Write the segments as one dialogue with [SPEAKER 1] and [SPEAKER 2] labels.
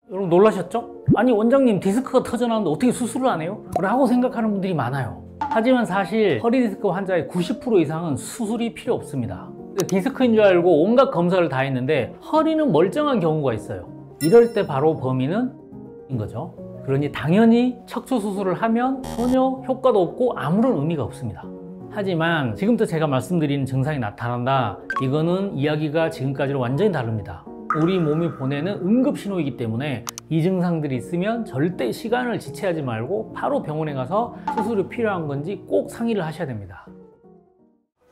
[SPEAKER 1] 여러분 놀라셨죠? 아니 원장님 디스크가 터져나왔는데 어떻게 수술을 안 해요? 라고 생각하는 분들이 많아요. 하지만 사실 허리 디스크 환자의 90% 이상은 수술이 필요 없습니다. 디스크인 줄 알고 온갖 검사를 다 했는데 허리는 멀쩡한 경우가 있어요. 이럴 때 바로 범인은 인 거죠. 그러니 당연히 척추 수술을 하면 전혀 효과도 없고 아무런 의미가 없습니다. 하지만 지금부터 제가 말씀드리는 증상이 나타난다, 이거는 이야기가 지금까지랑 완전히 다릅니다. 우리 몸이 보내는 응급 신호이기 때문에 이 증상들이 있으면 절대 시간을 지체하지 말고 바로 병원에 가서 수술이 필요한 건지 꼭 상의를 하셔야 됩니다.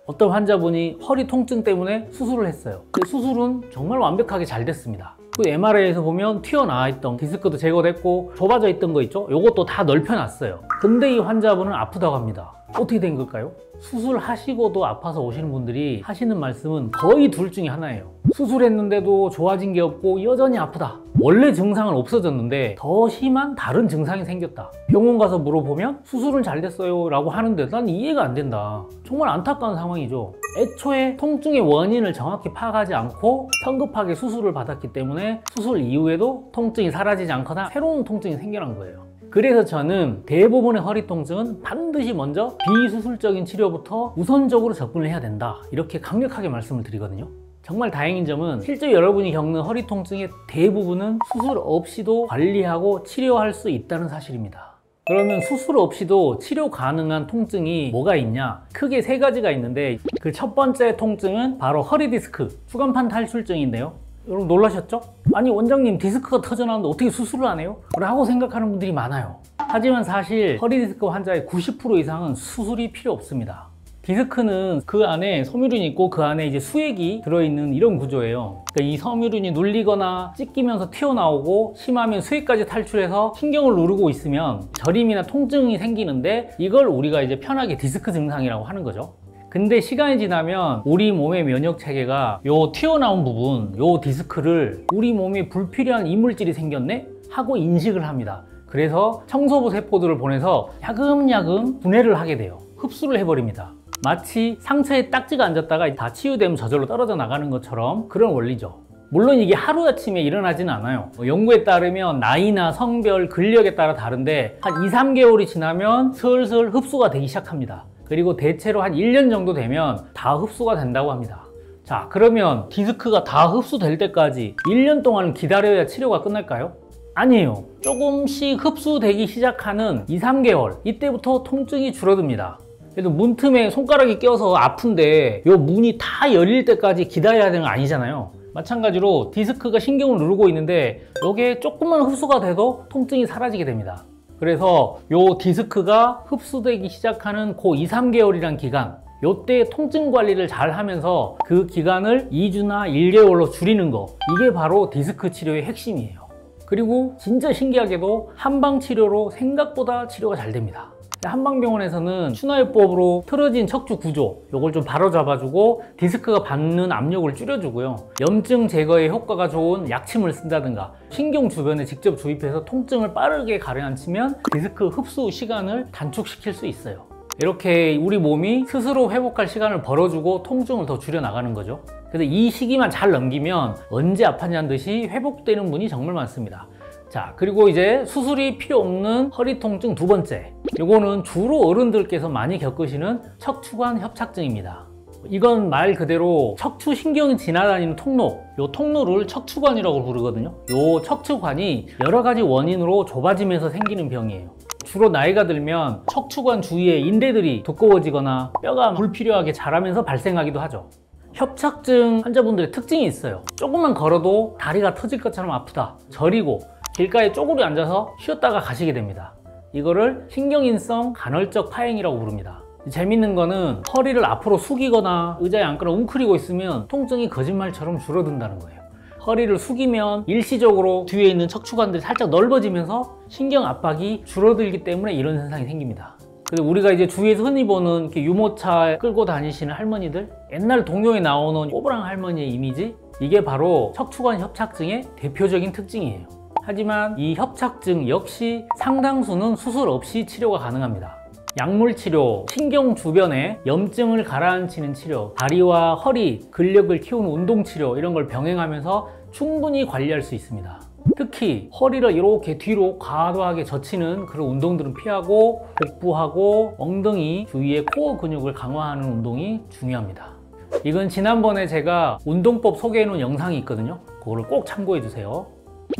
[SPEAKER 1] 어떤 환자분이 허리 통증 때문에 수술을 했어요. 그 수술은 정말 완벽하게 잘 됐습니다. 그 MRI에서 보면 튀어나와 있던 디스크도 제거됐고 좁아져 있던 거 있죠? 요것도 다 넓혀놨어요. 근데 이 환자분은 아프다고 합니다. 어떻게 된 걸까요? 수술하시고도 아파서 오시는 분들이 하시는 말씀은 거의 둘 중에 하나예요. 수술했는데도 좋아진 게 없고 여전히 아프다. 원래 증상은 없어졌는데 더 심한 다른 증상이 생겼다. 병원 가서 물어보면 수술은 잘 됐어요 라고 하는데 난 이해가 안 된다. 정말 안타까운 상황이죠. 애초에 통증의 원인을 정확히 파악하지 않고 성급하게 수술을 받았기 때문에 수술 이후에도 통증이 사라지지 않거나 새로운 통증이 생겨난 거예요. 그래서 저는 대부분의 허리 통증은 반드시 먼저 비수술적인 치료부터 우선적으로 접근을 해야 된다, 이렇게 강력하게 말씀을 드리거든요. 정말 다행인 점은 실제 여러분이 겪는 허리 통증의 대부분은 수술 없이도 관리하고 치료할 수 있다는 사실입니다. 그러면 수술 없이도 치료 가능한 통증이 뭐가 있냐? 크게 세 가지가 있는데 그 첫 번째 통증은 바로 허리 디스크, 추간판 탈출증인데요. 여러분 놀라셨죠? 아니 원장님 디스크가 터져나왔는데 어떻게 수술을 안 해요? 라고 생각하는 분들이 많아요. 하지만 사실 허리 디스크 환자의 90% 이상은 수술이 필요 없습니다. 디스크는 그 안에 섬유륜이 있고 그 안에 이제 수액이 들어있는 이런 구조예요. 그러니까 이 섬유륜이 눌리거나 찢기면서 튀어나오고 심하면 수액까지 탈출해서 신경을 누르고 있으면 저림이나 통증이 생기는데 이걸 우리가 이제 편하게 디스크 증상이라고 하는 거죠. 근데 시간이 지나면 우리 몸의 면역 체계가 요 튀어나온 부분, 요 디스크를 우리 몸에 불필요한 이물질이 생겼네? 하고 인식을 합니다. 그래서 청소부 세포들을 보내서 야금야금 분해를 하게 돼요. 흡수를 해버립니다. 마치 상처에 딱지가 앉았다가 다 치유되면 저절로 떨어져 나가는 것처럼 그런 원리죠. 물론 이게 하루아침에 일어나지는 않아요. 연구에 따르면 나이나 성별, 근력에 따라 다른데 한 2, 3개월이 지나면 슬슬 흡수가 되기 시작합니다. 그리고 대체로 한 1년 정도 되면 다 흡수가 된다고 합니다. 자, 그러면 디스크가 다 흡수될 때까지 1년 동안 기다려야 치료가 끝날까요? 아니에요. 조금씩 흡수되기 시작하는 2, 3개월, 이때부터 통증이 줄어듭니다. 그래도 문틈에 손가락이 껴서 아픈데 요 문이 다 열릴 때까지 기다려야 되는 거 아니잖아요. 마찬가지로 디스크가 신경을 누르고 있는데 요게 조금만 흡수가 돼도 통증이 사라지게 됩니다. 그래서 요 디스크가 흡수되기 시작하는 그 2, 3개월이란 기간, 요때 통증 관리를 잘 하면서 그 기간을 2주나 1개월로 줄이는 거, 이게 바로 디스크 치료의 핵심이에요. 그리고 진짜 신기하게도 한방 치료로 생각보다 치료가 잘 됩니다. 한방병원에서는 추나요법으로 틀어진 척추 구조, 요걸 좀 바로잡아주고 디스크가 받는 압력을 줄여주고요. 염증 제거에 효과가 좋은 약침을 쓴다든가 신경 주변에 직접 주입해서 통증을 빠르게 가라앉히면 디스크 흡수 시간을 단축시킬 수 있어요. 이렇게 우리 몸이 스스로 회복할 시간을 벌어주고 통증을 더 줄여나가는 거죠. 그래서 이 시기만 잘 넘기면 언제 아팠냐는 듯이 회복되는 분이 정말 많습니다. 자, 그리고 이제 수술이 필요 없는 허리 통증 두 번째, 요거는 주로 어른들께서 많이 겪으시는 척추관 협착증입니다. 이건 말 그대로 척추 신경이 지나다니는 통로, 요 통로를 척추관이라고 부르거든요. 요 척추관이 여러 가지 원인으로 좁아지면서 생기는 병이에요. 주로 나이가 들면 척추관 주위에 인대들이 두꺼워지거나 뼈가 불필요하게 자라면서 발생하기도 하죠. 협착증 환자분들의 특징이 있어요. 조금만 걸어도 다리가 터질 것처럼 아프다, 저리고 길가에 쪼그려 앉아서 쉬었다가 가시게 됩니다. 이거를 신경인성 간헐적 파행이라고 부릅니다. 재밌는 거는 허리를 앞으로 숙이거나 의자에 앉거나 웅크리고 있으면 통증이 거짓말처럼 줄어든다는 거예요. 허리를 숙이면 일시적으로 뒤에 있는 척추관들이 살짝 넓어지면서 신경 압박이 줄어들기 때문에 이런 현상이 생깁니다. 그리고 우리가 이제 주위에서 흔히 보는 이렇게 유모차 끌고 다니시는 할머니들, 옛날 동요에 나오는 꼬부랑 할머니의 이미지, 이게 바로 척추관 협착증의 대표적인 특징이에요. 하지만 이 협착증 역시 상당수는 수술 없이 치료가 가능합니다. 약물 치료, 신경 주변에 염증을 가라앉히는 치료, 다리와 허리, 근력을 키우는 운동 치료, 이런 걸 병행하면서 충분히 관리할 수 있습니다. 특히 허리를 이렇게 뒤로 과도하게 젖히는 그런 운동들은 피하고 복부하고 엉덩이 주위의 코어 근육을 강화하는 운동이 중요합니다. 이건 지난번에 제가 운동법 소개해 놓은 영상이 있거든요. 그거를 꼭 참고해 주세요.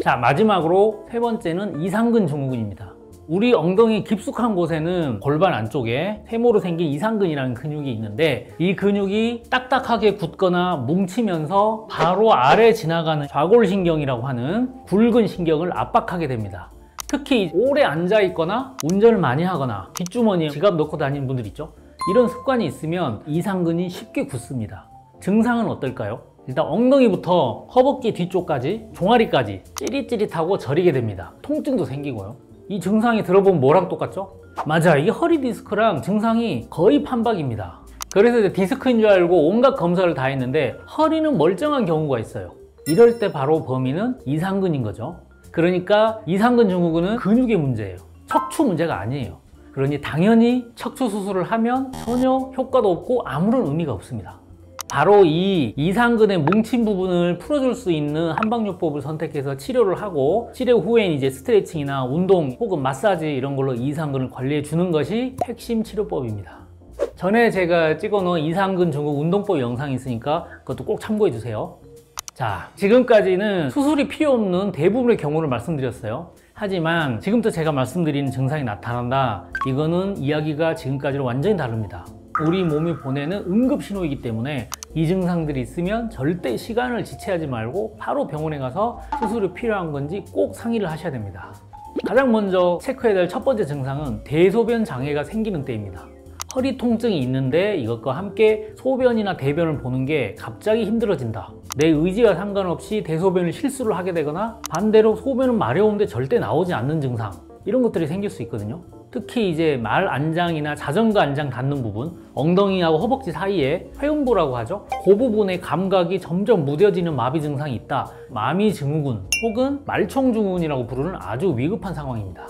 [SPEAKER 1] 자, 마지막으로 세 번째는 이상근 증후군입니다. 우리 엉덩이 깊숙한 곳에는 골반 안쪽에 세모로 생긴 이상근이라는 근육이 있는데, 이 근육이 딱딱하게 굳거나 뭉치면서 바로 아래 지나가는 좌골신경이라고 하는 굵은 신경을 압박하게 됩니다. 특히 오래 앉아 있거나 운전을 많이 하거나 뒷주머니에 지갑 넣고 다니는 분들 있죠. 이런 습관이 있으면 이상근이 쉽게 굳습니다. 증상은 어떨까요? 일단 엉덩이부터 허벅지 뒤쪽까지 종아리까지 찌릿찌릿하고 저리게 됩니다. 통증도 생기고요. 이 증상이 들어보면 뭐랑 똑같죠? 맞아, 이게 허리 디스크랑 증상이 거의 판박입니다. 그래서 이제 디스크인 줄 알고 온갖 검사를 다 했는데 허리는 멀쩡한 경우가 있어요. 이럴 때 바로 범인은 이상근인 거죠. 그러니까 이상근 증후군은 근육의 문제예요. 척추 문제가 아니에요. 그러니 당연히 척추 수술을 하면 전혀 효과도 없고 아무런 의미가 없습니다. 바로 이 이상근의 뭉친 부분을 풀어줄 수 있는 한방요법을 선택해서 치료를 하고, 치료 후엔 이제 스트레칭이나 운동 혹은 마사지 이런 걸로 이상근을 관리해 주는 것이 핵심 치료법입니다. 전에 제가 찍어놓은 이상근 증후군 운동법 영상이 있으니까 그것도 꼭 참고해 주세요. 자, 지금까지는 수술이 필요 없는 대부분의 경우를 말씀드렸어요. 하지만 지금부터 제가 말씀드리는 증상이 나타난다, 이거는 이야기가 지금까지랑 완전히 다릅니다. 우리 몸이 보내는 응급신호이기 때문에 이 증상들이 있으면 절대 시간을 지체하지 말고 바로 병원에 가서 수술이 필요한 건지 꼭 상의를 하셔야 됩니다. 가장 먼저 체크해야 될 첫 번째 증상은 대소변 장애가 생기는 때입니다. 허리 통증이 있는데 이것과 함께 소변이나 대변을 보는 게 갑자기 힘들어진다. 내 의지와 상관없이 대소변을 실수를 하게 되거나 반대로 소변은 마려운데 절대 나오지 않는 증상, 이런 것들이 생길 수 있거든요. 특히 이제 말 안장이나 자전거 안장 닿는 부분, 엉덩이하고 허벅지 사이에 회음부라고 하죠. 그 부분의 감각이 점점 무뎌지는 마비 증상이 있다. 마미 증후군 혹은 말총 증후군이라고 부르는 아주 위급한 상황입니다.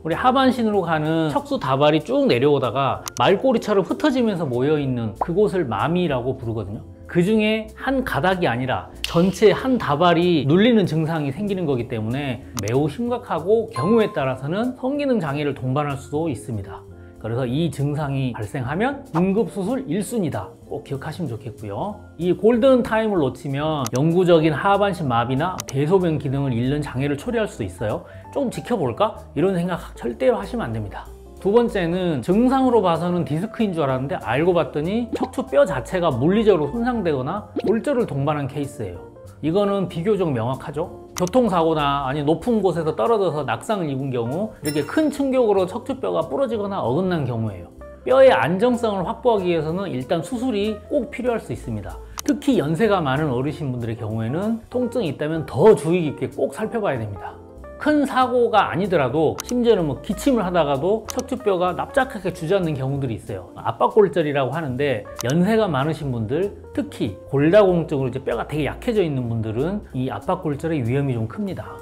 [SPEAKER 1] 우리 하반신으로 가는 척수 다발이 쭉 내려오다가 말꼬리처럼 흩어지면서 모여있는 그곳을 마미라고 부르거든요. 그 중에 한 가닥이 아니라 전체 한 다발이 눌리는 증상이 생기는 거기 때문에 매우 심각하고 경우에 따라서는 성기능 장애를 동반할 수도 있습니다. 그래서 이 증상이 발생하면 응급수술 1순위다. 꼭 기억하시면 좋겠고요. 이 골든타임을 놓치면 영구적인 하반신 마비나 대소변 기능을 잃는 장애를 초래할 수도 있어요. 조금 지켜볼까? 이런 생각 절대로 하시면 안 됩니다. 두 번째는 증상으로 봐서는 디스크인 줄 알았는데 알고 봤더니 척추뼈 자체가 물리적으로 손상되거나 골절을 동반한 케이스예요. 이거는 비교적 명확하죠. 교통사고나 아니 높은 곳에서 떨어져서 낙상을 입은 경우, 이렇게 큰 충격으로 척추뼈가 부러지거나 어긋난 경우예요. 뼈의 안정성을 확보하기 위해서는 일단 수술이 꼭 필요할 수 있습니다. 특히 연세가 많은 어르신분들의 경우에는 통증이 있다면 더 주의 깊게 꼭 살펴봐야 됩니다. 큰 사고가 아니더라도 심지어는 뭐 기침을 하다가도 척추뼈가 납작하게 주저앉는 경우들이 있어요. 압박골절이라고 하는데, 연세가 많으신 분들, 특히 골다공증으로 이제 뼈가 되게 약해져 있는 분들은 이 압박골절의 위험이 좀 큽니다.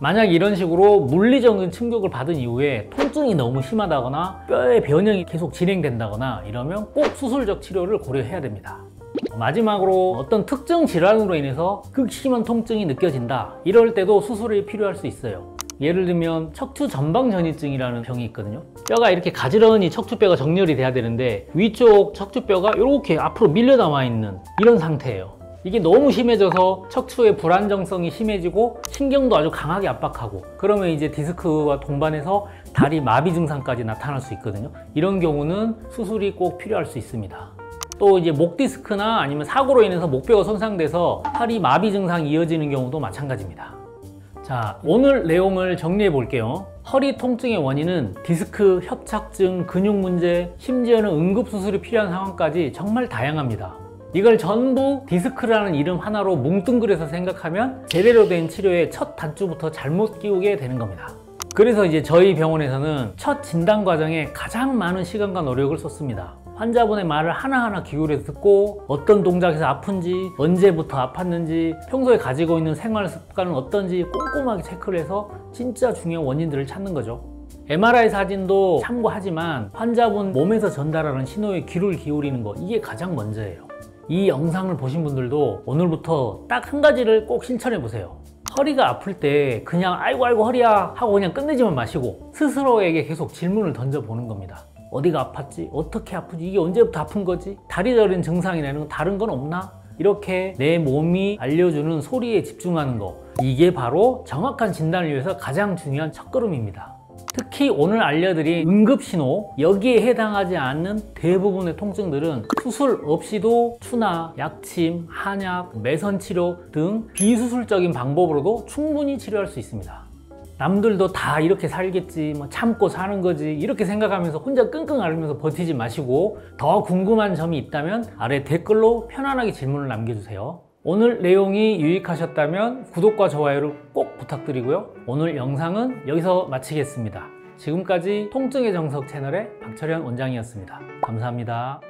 [SPEAKER 1] 만약 이런 식으로 물리적인 충격을 받은 이후에 통증이 너무 심하다거나 뼈의 변형이 계속 진행된다거나 이러면 꼭 수술적 치료를 고려해야 됩니다. 마지막으로 어떤 특정 질환으로 인해서 극심한 통증이 느껴진다, 이럴 때도 수술이 필요할 수 있어요. 예를 들면 척추 전방전이증이라는 병이 있거든요. 뼈가 이렇게 가지런히 척추뼈가 정렬이 돼야 되는데 위쪽 척추뼈가 이렇게 앞으로 밀려 남아 있는 이런 상태예요. 이게 너무 심해져서 척추의 불안정성이 심해지고 신경도 아주 강하게 압박하고, 그러면 이제 디스크와 동반해서 다리 마비 증상까지 나타날 수 있거든요. 이런 경우는 수술이 꼭 필요할 수 있습니다. 또 이제 목 디스크나 아니면 사고로 인해서 목뼈가 손상돼서 팔이 마비 증상이 이어지는 경우도 마찬가지입니다. 자, 오늘 내용을 정리해 볼게요. 허리 통증의 원인은 디스크, 협착증, 근육 문제, 심지어는 응급수술이 필요한 상황까지 정말 다양합니다. 이걸 전부 디스크라는 이름 하나로 뭉뚱그려서 생각하면 제대로 된 치료의 첫 단추부터 잘못 끼우게 되는 겁니다. 그래서 이제 저희 병원에서는 첫 진단 과정에 가장 많은 시간과 노력을 썼습니다. 환자분의 말을 하나하나 기울여서 듣고, 어떤 동작에서 아픈지, 언제부터 아팠는지, 평소에 가지고 있는 생활 습관은 어떤지 꼼꼼하게 체크를 해서 진짜 중요한 원인들을 찾는 거죠. MRI 사진도 참고하지만 환자분 몸에서 전달하는 신호에 귀를 기울이는 거, 이게 가장 먼저예요. 이 영상을 보신 분들도 오늘부터 딱 한 가지를 꼭 실천해 보세요. 허리가 아플 때 그냥 아이고 아이고 허리야 하고 그냥 끝내지만 마시고 스스로에게 계속 질문을 던져보는 겁니다. 어디가 아팠지? 어떻게 아프지? 이게 언제부터 아픈 거지? 다리 저린 증상이라는 다른 건 없나? 이렇게 내 몸이 알려주는 소리에 집중하는 거, 이게 바로 정확한 진단을 위해서 가장 중요한 첫걸음입니다. 특히 오늘 알려드린 응급신호, 여기에 해당하지 않는 대부분의 통증들은 수술 없이도 추나, 약침, 한약, 매선치료 등 비수술적인 방법으로도 충분히 치료할 수 있습니다. 남들도 다 이렇게 살겠지, 뭐 참고 사는 거지 이렇게 생각하면서 혼자 끙끙 앓으면서 버티지 마시고, 더 궁금한 점이 있다면 아래 댓글로 편안하게 질문을 남겨주세요. 오늘 내용이 유익하셨다면 구독과 좋아요를 꼭 부탁드리고요. 오늘 영상은 여기서 마치겠습니다. 지금까지 통증의 정석 채널의 박철현 원장이었습니다. 감사합니다.